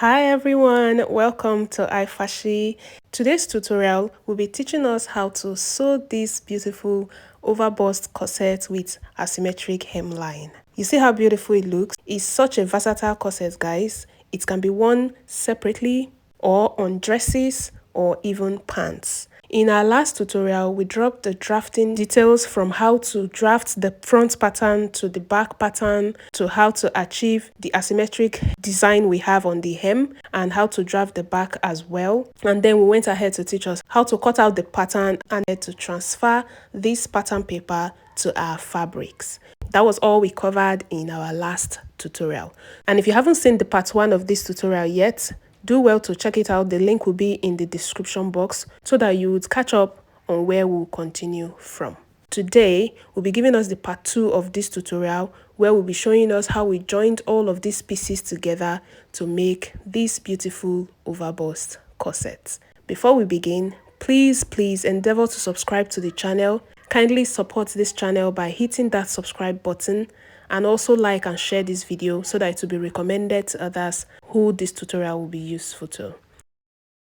Hi everyone, welcome to iFashy. Today's tutorial will be teaching us how to sew this beautiful overbust corset with asymmetric hemline. You see how beautiful it looks? It's such a versatile corset, guys. It can be worn separately or on dresses or even pants. In our last tutorial, we dropped the drafting details from how to draft the front pattern to the back pattern to how to achieve the asymmetric design we have on the hem and how to draft the back as well. And then we went ahead to teach us how to cut out the pattern and to transfer this pattern paper to our fabrics. That was all we covered in our last tutorial. And if you haven't seen the part 1 of this tutorial yet, do well to check it out. The link will be in the description box so that you would catch up on where we'll continue from. Today, we'll be giving us the part 2 of this tutorial where we'll be showing us how we joined all of these pieces together to make this beautiful overbust corset. Before we begin, please endeavor to subscribe to the channel. Kindly support this channel by hitting that subscribe button and also like and share this video so that it will be recommended to others who this tutorial will be useful to.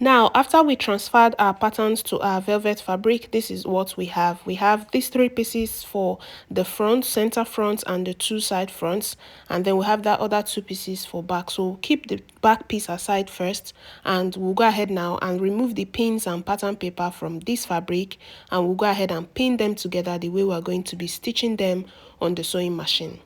Now, after we transferred our patterns to our velvet fabric, this is what we have. We have these 3 pieces for the front, center front, and the 2 side fronts. And then we have that other 2 pieces for back. So we'll keep the back piece aside first. And we'll go ahead now and remove the pins and pattern paper from this fabric. And we'll go ahead and pin them together the way we're going to be stitching them on the sewing machine.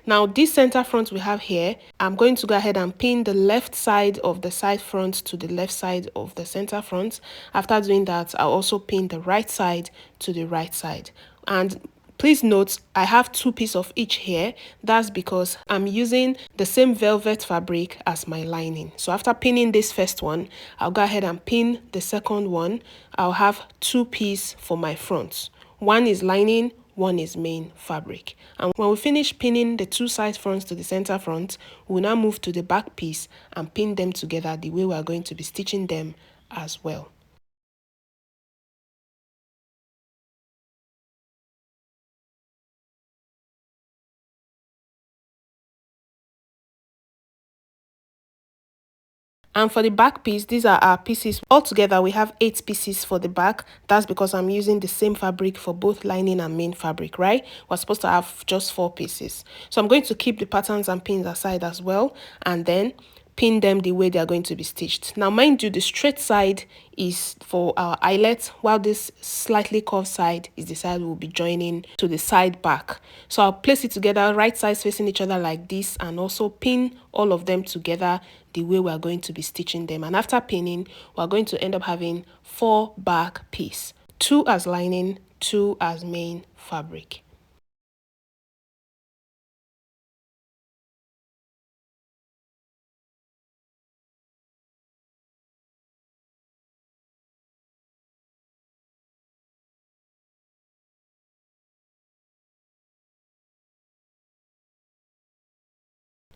Now, this center front we have here, I'm going to go ahead and pin the left side of the side front to the left side of the center front. After doing that, I'll also pin the right side to the right side. And please note, I have 2 pieces of each here. That's because I'm using the same velvet fabric as my lining. So after pinning this first one, I'll go ahead and pin the second one. I'll have 2 pieces for my fronts. One is lining, one is main fabric. And when we finish pinning the 2 side fronts to the center front, we'll now move to the back piece and pin them together the way we are going to be stitching them as well. And for the back piece, these are our pieces. Altogether, we have 8 pieces for the back. That's because I'm using the same fabric for both lining and main fabric, right? We're supposed to have just 4 pieces. So I'm going to keep the patterns and pins aside as well, and then pin them the way they are going to be stitched. Now, mind you, the straight side is for our eyelet, while this slightly curved side is the side we'll be joining to the side back. So I'll place it together, right sides facing each other like this, and also pin all of them together the way we're going to be stitching them. And after pinning, we're going to end up having 4 back pieces, 2 as lining, 2 as main fabric.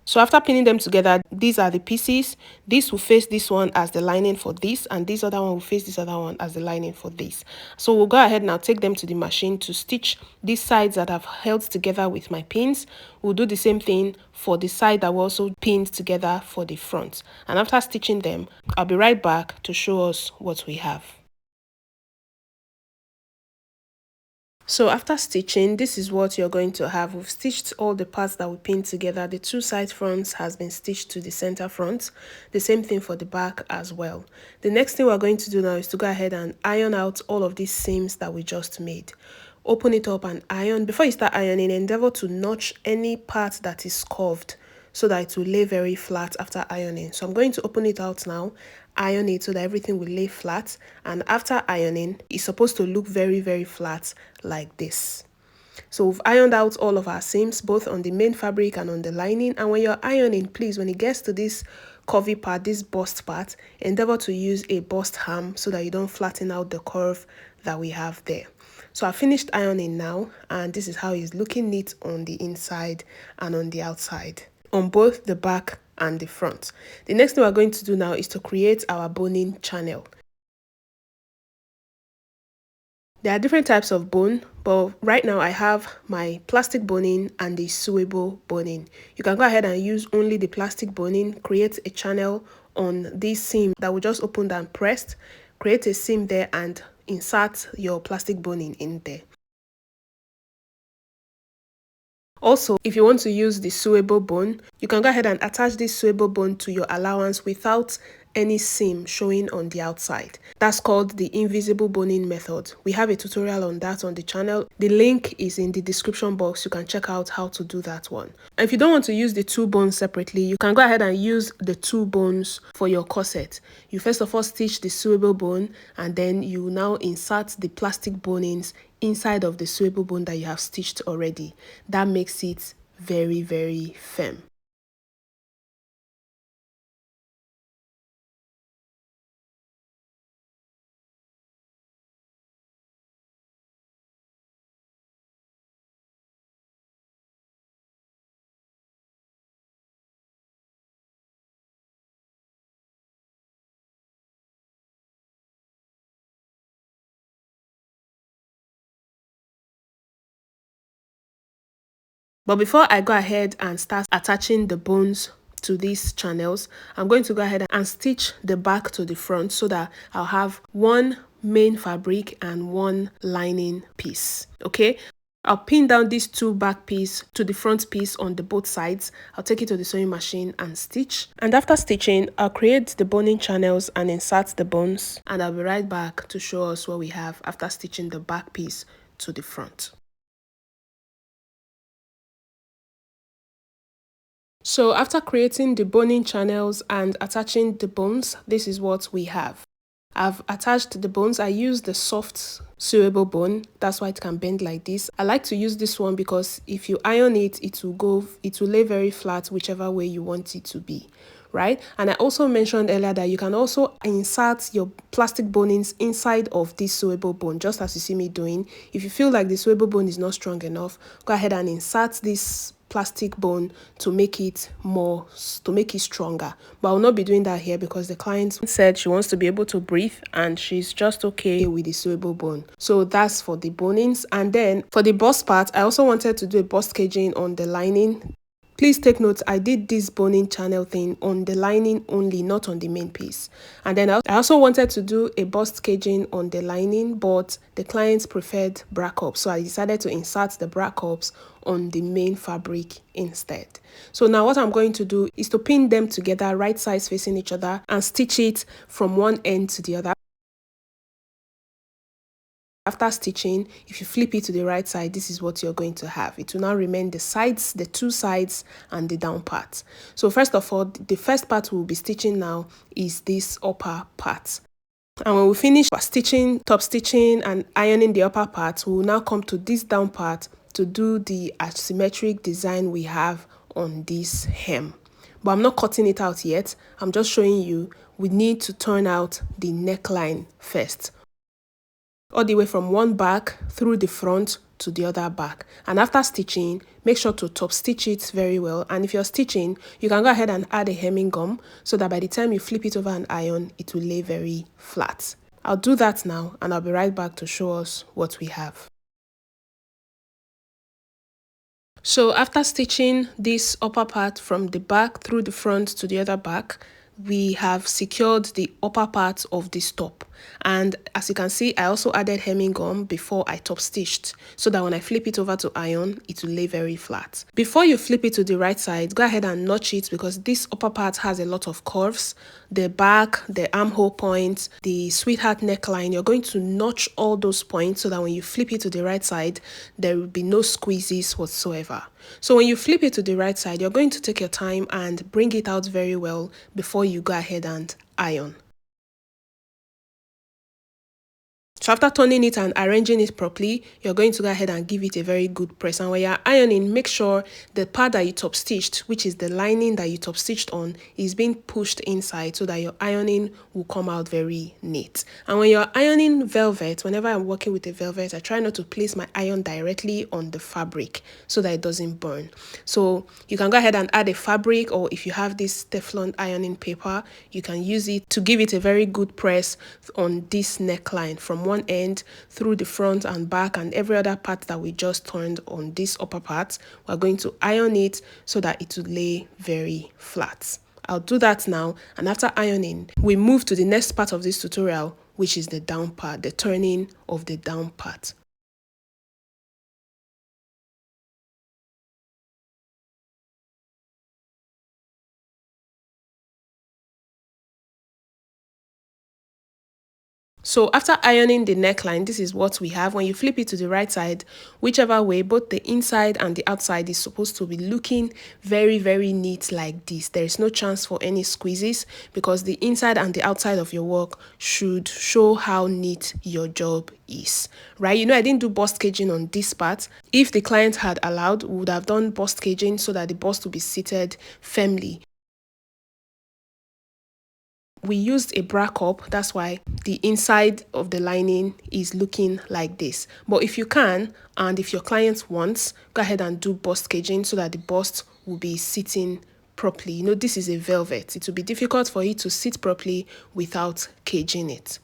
So after pinning them together, these are the pieces. This will face this one as the lining for this, and this other one will face this other one as the lining for this. So we'll go ahead now, take them to the machine to stitch these sides that I've held together with my pins. We'll do the same thing for the side that we also pinned together for the front. And after stitching them, I'll be right back to show us what we have. So after stitching, this is what you're going to have. We've stitched all the parts that we pinned together. The 2 side fronts has been stitched to the center front. The same thing for the back as well. The next thing we're going to do now is to go ahead and iron out all of these seams that we just made. Open it up and iron. Before you start ironing, endeavor to notch any part that is curved so that it will lay very flat after ironing. So I'm going to open it out now, iron it so that everything will lay flat, and after ironing, it's supposed to look very flat like this. So we've ironed out all of our seams, both on the main fabric and on the lining. And when you're ironing, please, when it gets to this curvy part, this bust part, endeavor to use a bust ham so that you don't flatten out the curve that we have there. So I finished ironing now, and this is how it's looking neat on the inside and on the outside, on both the back and the front. The next thing we're going to do now is to create our boning channel. There are different types of bone, but right now I have my plastic boning and the sewable boning. You can go ahead and use only the plastic boning, create a channel on this seam that will just open and pressed, create a seam there and insert your plastic boning in there. Also, if you want to use the sewable bone, you can go ahead and attach this sewable bone to your allowance without any seam showing on the outside. That's called the invisible boning method. We have a tutorial on that on the channel. The link is in the description box. You can check out how to do that one. And if you don't want to use the two bones separately, you can go ahead and use the two bones for your corset. You first of all stitch the sewable bone and then you now insert the plastic bonings inside of the sewable bone that you have stitched already. That makes it very, very firm. But before I go ahead and start attaching the bones to these channels, I'm going to go ahead and stitch the back to the front so that I'll have one main fabric and one lining piece. Okay, I'll pin down these two back piece to the front piece on the both sides. I'll take it to the sewing machine and stitch. And after stitching, I'll create the boning channels and insert the bones. And I'll be right back to show us what we have after stitching the back piece to the front. So after creating the boning channels and attaching the bones, this is what we have. I've attached the bones. I use the soft sewable bone. That's why it can bend like this. I like to use this one because if you iron it, it will lay very flat whichever way you want it to be, right? And I also mentioned earlier that you can also insert your plastic bonings inside of this sewable bone, just as you see me doing. If you feel like the sewable bone is not strong enough, go ahead and insert this plastic bone to make it stronger. But I'll not be doing that here because the client said she wants to be able to breathe and she's just okay with the sewable bone. So that's for the bonings. And then for the bust part, I also wanted to do a bust caging on the lining. Please take note, I did this boning channel thing on the lining only, not on the main piece. And then I also wanted to do a bust caging on the lining, but the clients preferred bra cups. So I decided to insert the bra cups on the main fabric instead. So now what I'm going to do is to pin them together, right sides facing each other, and stitch it from one end to the other. After stitching, if you flip it to the right side, this is what you're going to have. It will now remain the sides, the two sides, and the down part. So first of all, the first part we'll be stitching now is this upper part. And when we finish stitching, top stitching, and ironing the upper part, we'll now come to this down part to do the asymmetric design we have on this hem. But I'm not cutting it out yet. I'm just showing you we need to turn out the neckline first, all the way from one back through the front to the other back. And after stitching, make sure to top stitch it very well. And if you're stitching, you can go ahead and add a hemming gum so that by the time you flip it over an iron, it will lay very flat. I'll do that now and I'll be right back to show us what we have. So after stitching this upper part from the back through the front to the other back, we have secured the upper part of this top. And as you can see, I also added hemming gum before I top stitched so that when I flip it over to iron, it will lay very flat. Before you flip it to the right side, go ahead and notch it because this upper part has a lot of curves. The back, the armhole points, the sweetheart neckline, you're going to notch all those points so that when you flip it to the right side, there will be no squeezes whatsoever. So when you flip it to the right side, you're going to take your time and bring it out very well before you go ahead and iron. So after turning it and arranging it properly, you're going to go ahead and give it a very good press. And when you're ironing, make sure the part that you top stitched, which is the lining that you top stitched on, is being pushed inside so that your ironing will come out very neat. And when you're ironing velvet, whenever I'm working with a velvet, I try not to place my iron directly on the fabric so that it doesn't burn. So you can go ahead and add a fabric, or if you have this Teflon ironing paper, you can use it to give it a very good press on this neckline from one end through the front and back and every other part that we just turned on this upper part. We're going to iron it so that it will lay very flat. I'll do that now, and after ironing, we move to the next part of this tutorial, which is the down part, the turning of the down part. So after ironing the neckline, this is what we have. When you flip it to the right side, whichever way, both the inside and the outside is supposed to be looking very, very neat like this. There is no chance for any squeezes because the inside and the outside of your work should show how neat your job is, right? You know, I didn't do bust caging on this part. If the client had allowed, we would have done bust caging so that the bust would be seated firmly. We used a bra cup, that's why the inside of the lining is looking like this. But if you can, and if your client wants, go ahead and do bust caging so that the bust will be sitting properly. You know, this is a velvet. It will be difficult for it to sit properly without caging it.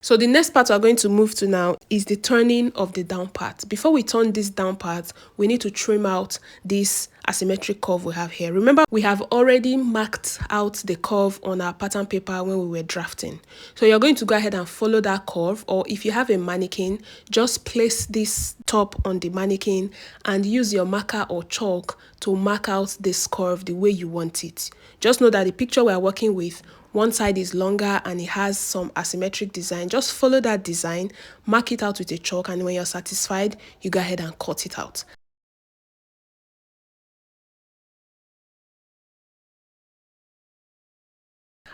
So the next part we're going to move to now is the turning of the down part. Before we turn this down part, we need to trim out this asymmetric curve we have here. Remember, we have already marked out the curve on our pattern paper when we were drafting. So you're going to go ahead and follow that curve, or if you have a mannequin, just place this top on the mannequin and use your marker or chalk to mark out this curve the way you want it. Just know that the picture we're working with, one side is longer and it has some asymmetric design. Just follow that design, mark it out with a chalk, and when you're satisfied, you go ahead and cut it out.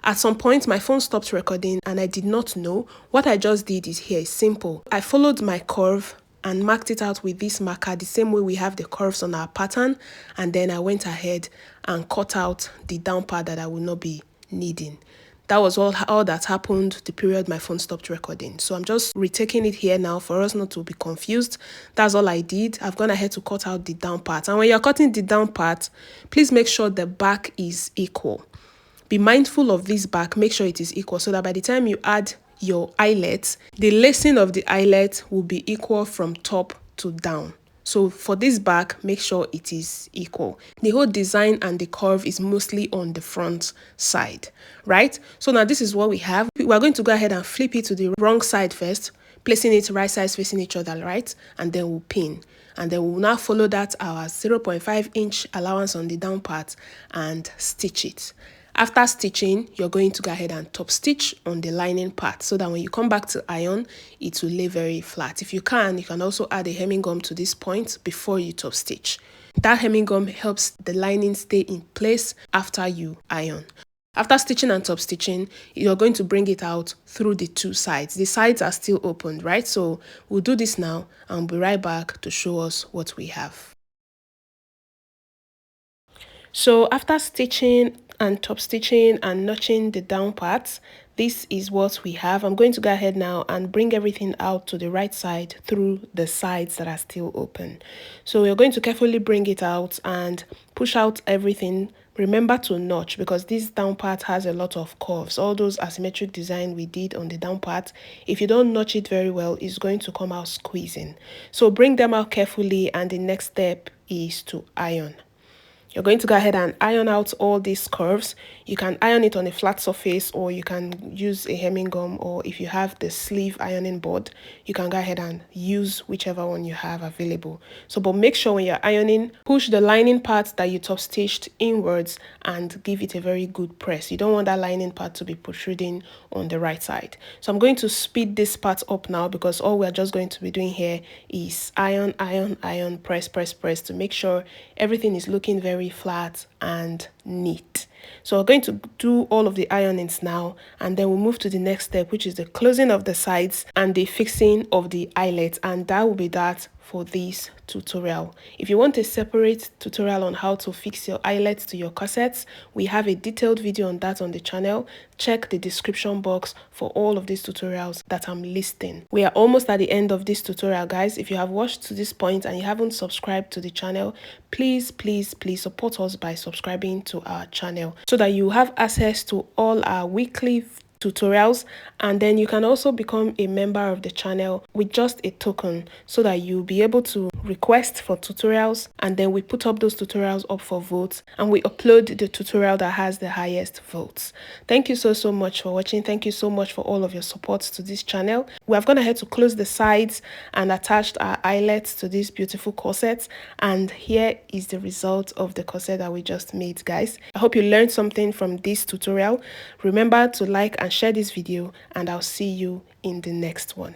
At some point, my phone stopped recording and I did not know. What I just did is here is simple. I followed my curve and marked it out with this marker the same way we have the curves on our pattern, and then I went ahead and cut out the down part that I will not be needing. That was all that happened the period my phone stopped recording. So I'm just retaking it here now for us not to be confused. That's all I did. I've gone ahead to cut out the down part. And when you're cutting the down part, please make sure the back is equal. Be mindful of this back, make sure it is equal so that by the time you add your eyelet, the lacing of the eyelet will be equal from top to down. So for this back, make sure it is equal. The whole design and the curve is mostly on the front side, right? So now this is what we have. We're going to go ahead and flip it to the wrong side first, placing it right sides facing each other, right? And then we'll pin. And then we'll now follow that our 0.5 inch allowance on the down part and stitch it. After stitching, you're going to go ahead and top stitch on the lining part so that when you come back to iron, it will lay very flat. If you can also add a hemming gum to this point before you top stitch. That hemming gum helps the lining stay in place after you iron. After stitching and top stitching, you're going to bring it out through the two sides. The sides are still open, right? So we'll do this now and we'll be right back to show us what we have. So after stitching and top stitching and notching the down parts, this is what we have. I'm going to go ahead now and bring everything out to the right side through the sides that are still open. So we're going to carefully bring it out and push out everything. Remember to notch because this down part has a lot of curves. All those asymmetric design we did on the down part, if you don't notch it very well, it's going to come out squeezing. So bring them out carefully, and the next step is to iron. You're going to go ahead and iron out all these curves. You can iron it on a flat surface, or you can use a hemming gum, or if you have the sleeve ironing board, you can go ahead and use whichever one you have available. So, but make sure when you're ironing, push the lining part that you top stitched inwards and give it a very good press. You don't want that lining part to be protruding on the right side. So I'm going to speed this part up now because all we're just going to be doing here is iron, iron, iron, press, press, press to make sure everything is looking very flat and neat. So we're going to do all of the ironings now, and then we'll move to the next step, which is the closing of the sides and the fixing of the eyelet, and that will be that for this tutorial. If you want a separate tutorial on how to fix your eyelets to your corsets, we have a detailed video on that on the channel. Check the description box for all of these tutorials that I'm listing. We are almost at the end of this tutorial, guys. If you have watched to this point and you haven't subscribed to the channel, please support us by subscribing to our channel so that you have access to all our weekly tutorials, and then you can also become a member of the channel with just a token so that you'll be able to request for tutorials, and then we put up those tutorials up for votes and we upload the tutorial that has the highest votes. Thank you so much for watching. Thank you so much for all of your support to this channel. We have gone ahead to close the sides and attached our eyelets to this beautiful corset, and here is the result of the corset that we just made, guys. I hope you learned something from this tutorial. Remember to like and share this video, and I'll see you in the next one.